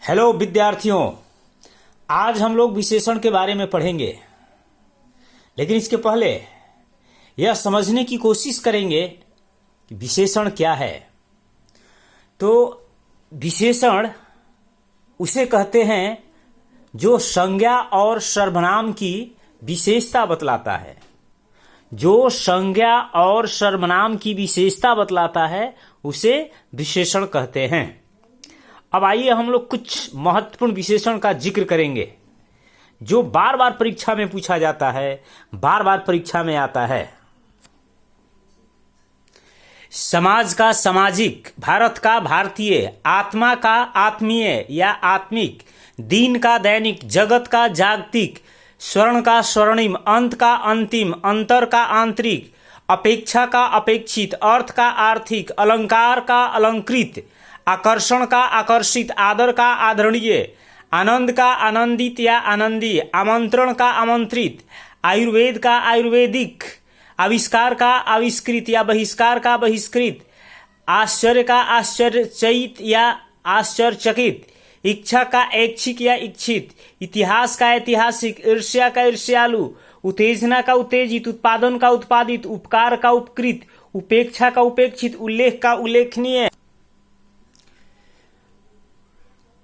Hello विद्यार्थियों, आज हम लोग विशेषण के बारे में पढ़ेंगे। लेकिन इसके पहले यह समझने की कोशिश करेंगे कि विशेषण क्या है। तो विशेषण उसे कहते हैं जो संज्ञा और सर्वनाम की विशेषता बतलाता है। जो संज्ञा और सर्वनाम की विशेषता बतलाता है उसे विशेषण कहते हैं। अब आइए हम लोग कुछ महत्वपूर्ण विशेषण का जिक्र करेंगे जो बार बार परीक्षा में पूछा जाता है, बार बार परीक्षा में आता है। समाज का सामाजिक, भारत का भारतीय, आत्मा का आत्मीय या आत्मिक, दीन का दैनिक, जगत का जागतिक, स्वर्ण का स्वर्णिम, अंत का अंतिम, अंतर का आंतरिक, अपेक्षा का अपेक्षित, अर्थ का आर्थिक, अलंकार का अलंकृत, आकर्षण का आकर्षित, आदर का आदरणीय, आनंद का आनंदित या आनंदी, आमंत्रण का आमंत्रित, आयुर्वेद का आयुर्वेदिक, आविष्कार का आविष्कृत या बहिष्कार का बहिष्कृत, आश्चर्य का आश्चर्यचकित या आश्चर्यचकित, इच्छा का ऐच्छिक या इच्छित, इतिहास का ऐतिहासिक, ईर्ष्या का ईर्ष्यालु, उत्तेजना का उत्तेजित, उत्पादन का उत्पादित, उपकार का उपकृत, उपेक्षा का उपेक्षित, उल्लेख का उल्लेखनीय,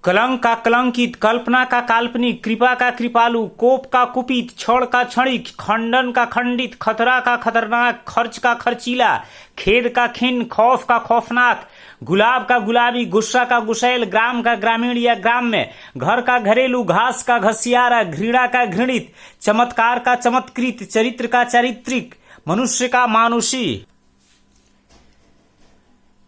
कलंक का कलंकित, कल्पना का काल्पनिक, कृपा का कृपालु, कोप का कुपित, क्षण का क्षणिक, खंडन का खंडित, खतरा का खतरनाक, खर्च का खर्चीला, खेद का खिन्न, खौफ का खौफनाक, गुलाब का गुलाबी, गुस्सा का गुस्सैल, ग्राम का ग्रामीण या ग्राम्य, घर का घरेलू, घास का घसियारा, घृणा का घृणित, चमत्कार का चमत्कृत, चरित्र का चारित्रिक, मनुष्य का मानुषी,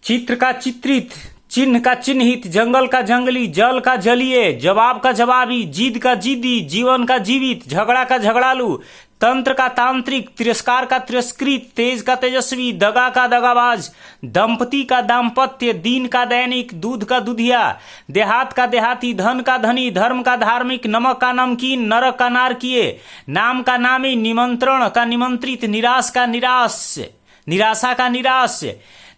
चित्र का चित्रित, चिन्ह का चिन्हित, जंगल का जंगली, जल का जलीय, जवाब का जवाबी, जीद का जीदी, जीवन का जीवित, झगड़ा का झगड़ालू, तंत्र का तांत्रिक, तिरस्कार का तिरस्कृत, तेज का तेजस्वी, दगा का दगाबाज, दंपति का दाम्पत्य, दीन का दैनिक, दूध का दुधिया, देहात का देहाती, धन का धनी, धर्म का धार्मिक, नमक का नमकीन, नरक का नारकीय, नाम का नामी, निमंत्रण का निमंत्रित, निराश का निराश, निराशा का निराश,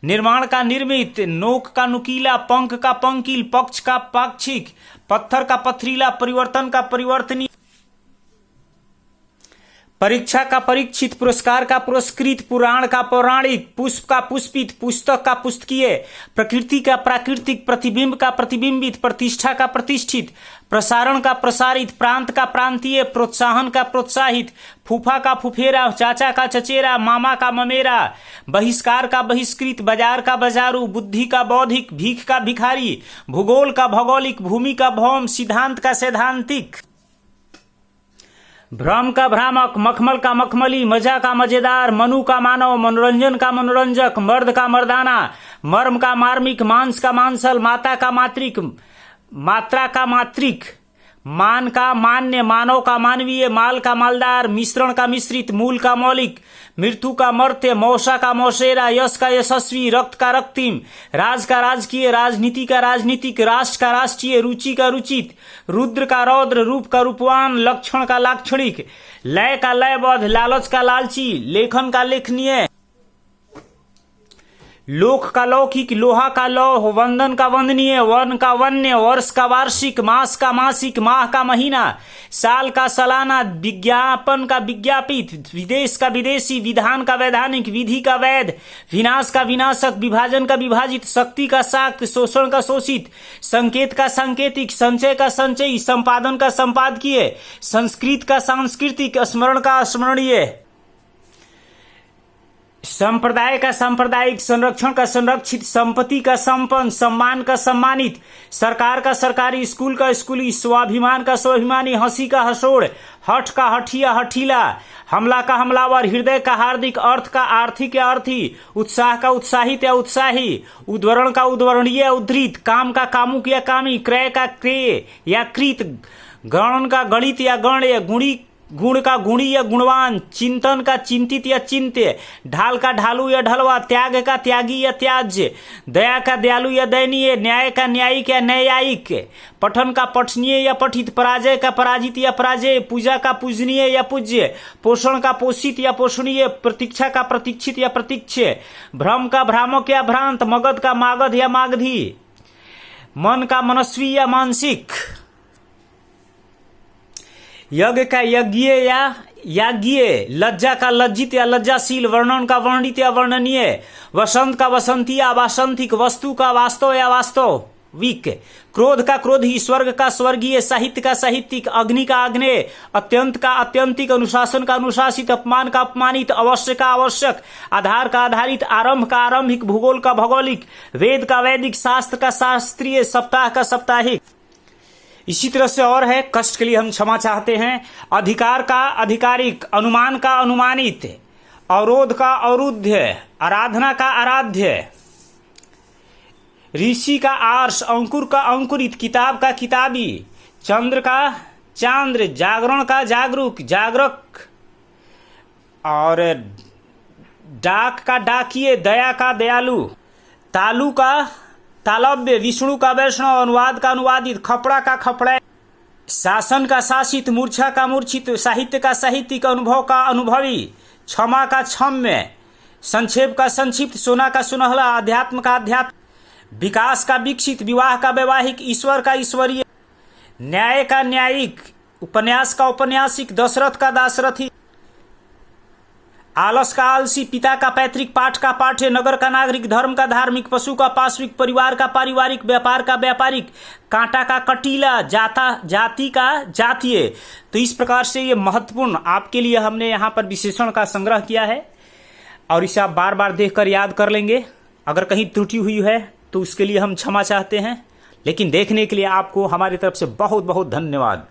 निर्माण का निर्मित, नोक का नुकीला, पंख का पंकिल, पक्ष का पाक्षिक, पत्थर का पथरीला, परिवर्तन का परिवर्तनीय, परीक्षा का परीक्षित, पुरस्कार का पुरस्कृत, पुराण का पौराणिक, पुष्प का पुष्पित, पुस्तक का पुस्तकीय, प्रकृति का प्राकृतिक, प्रतिबिंब का प्रतिबिंबित, प्रतिष्ठा का प्रतिष्ठित, प्रसारण का प्रसारित, प्रांत का प्रांतीय, प्रोत्साहन का प्रोत्साहित, फूफा का फुफेरा, चाचा का चचेरा, मामा का ममेरा, बहिष्कार का बहिष्कृत, बाजार का बाजारू, बुद्धि का बौद्धिक, भीख का भिखारी, भूगोल का भौगोलिक, भूमि का भौम, सिद्धांत का सैद्धांतिक, भ्रम का भ्रामक, मखमल का मखमली, मजा का मजेदार, मनु का मानव, मनोरंजन का मनोरंजक, मर्द का मर्दाना, मर्म का मार्मिक, मांस का मांसल, माता का मात्रिक, मात्रा का मात्रिक, मान का मान्य, मानव का मानवीय, माल का मालदार, मिश्रण का मिश्रित, मूल का मौलिक, मृत्यु का मर्त्य, मौसा का मौसेरा, यश का यशस्वी, रक्त का रक्तिम, राज का राजकीय, राजनीति का राजनीतिक, राष्ट्र का राष्ट्रीय, रुचि का रुचित, रुद्र का रौद्र, रूप का रूपवान, लक्षण का लाक्षणिक, लय का लयबद्ध, लालच का लालची, लेखन का लेखनीय, लोक का लौकिक, लोहा का लौह, वंदन का वंदनीय, वर्ण का वन्य, वर्ष का वार्षिक, मास का मासिक, माह का महीना, साल का सालाना, विज्ञापन का विज्ञापित, विदेश का विदेशी, विधान का वैधानिक, विधि का वैध, विनाश का विनाशक, विभाजन का विभाजित, शक्ति का शाक्त, शोषण का शोषित, संकेत का सांकेतिक, संचय का संचयी, संपादन का संपादकीय, संस्कृत का सांस्कृतिक, स्मरण का स्मरणीय, संप्रदाय का सांप्रदायिक, संरक्षण का संरक्षित, संपत्ति का संपन्न, सम्मान का सम्मानित, सरकार का सरकारी, स्कूल का स्कूली, स्वाभिमान का स्वाभिमानी, हंसी का हसोड़, हठ का हठिया हठीला, हमला का हमलावर, हृदय का हार्दिक, अर्थ का आर्थिक या अर्थी, उत्साह का उत्साहित या उत्साही, उद्वरण का उद्वरणीय उद्धृत, काम का कामुक या कामी, क्रय का क्रेय या कृत, गणन का गणित या गण्य, गुणी गुण का गुणी या गुणवान, चिंतन का चिंतित या चिंत्य, ढाल का ढालू या ढलवा, त्याग का त्यागी या त्याज्य, दया का दयालु या दयनीय, न्याय का न्यायिक या न्यायिक, पठन का पठनीय या पठित, पराजय का पराजित या पराजय, पूजा का पूजनीय या पूज्य, पोषण का पोषित या पोषणीय, प्रतीक्षा का प्रतीक्षित या प्रतीक्ष, भ्रम का भ्रामक या भ्रांत, मगध का मागध या मागधी, मन का मनस्वी या मानसिक, यज्ञ का यज्ञीय या याज्ञीय, लज्जा का लज्जित या लज्जाशील, वर्णन का वर्णित या वर्णनीय, वसंत का वसंती या वासंतिक, वस्तु का वास्तव या वास्तविक, क्रोध का क्रोधी, स्वर्ग का स्वर्गीय, साहित्य का साहित्यिक, अग्नि का आग्नेय, अत्यंत का आत्यंतिक, अनुशासन का अनुशासित, अपमान का अपमानित, अवश्य का आवश्यक, आधार का आधारित, आरंभ का आरंभिक, भूगोल का भौगोलिक, वेद का वैदिक, शास्त्र का शास्त्रीय, सप्ताह का साप्ताहिक। इसी तरह से और है, कष्ट के लिए हम क्षमा चाहते हैं। अधिकार का आधिकारिक, अनुमान का अनुमानित, अवरोध का अवरुद्ध, आराधना का आराध्य, ऋषि का आर्ष, अंकुर का अंकुरित, किताब का किताबी, चंद्र का चांद्र, जागरण का जागरूक, जागरक, और डाक का डाकिए, दया का दयालु, तालु का तालव्य, विष्णु का वैष्णव, अनुवाद का अनुवादित, खपड़ा का खपड़ा, शासन का शासित, मूर्छा का मूर्छित, साहित्य का साहित्यिक, अनुभव का अनुभवी, क्षमा का क्षम्य, संक्षेप का संक्षिप्त, सोना का सुनहला, अध्यात्म का अध्यात्म, विकास का विकसित, विवाह का वैवाहिक, ईश्वर का ईश्वरीय, न्याय का न्यायिक, उपन्यास का औपन्यासिक, दशरथ का दाशरथी, आलस का आलसी, पिता का पैतृक, पाठ का पाठ्य, नगर का नागरिक, धर्म का धार्मिक, पशु का पाश्विक, परिवार का पारिवारिक, व्यापार का व्यापारिक, कांटा का कटीला, जाति का जातीय। तो इस प्रकार से ये महत्वपूर्ण आपके लिए हमने यहाँ पर विशेषण का संग्रह किया है और इसे आप बार बार देखकर याद कर लेंगे। अगर कहीं त्रुटि हुई है तो उसके लिए हम क्षमा चाहते हैं, लेकिन देखने के लिए आपको हमारी तरफ से बहुत बहुत धन्यवाद।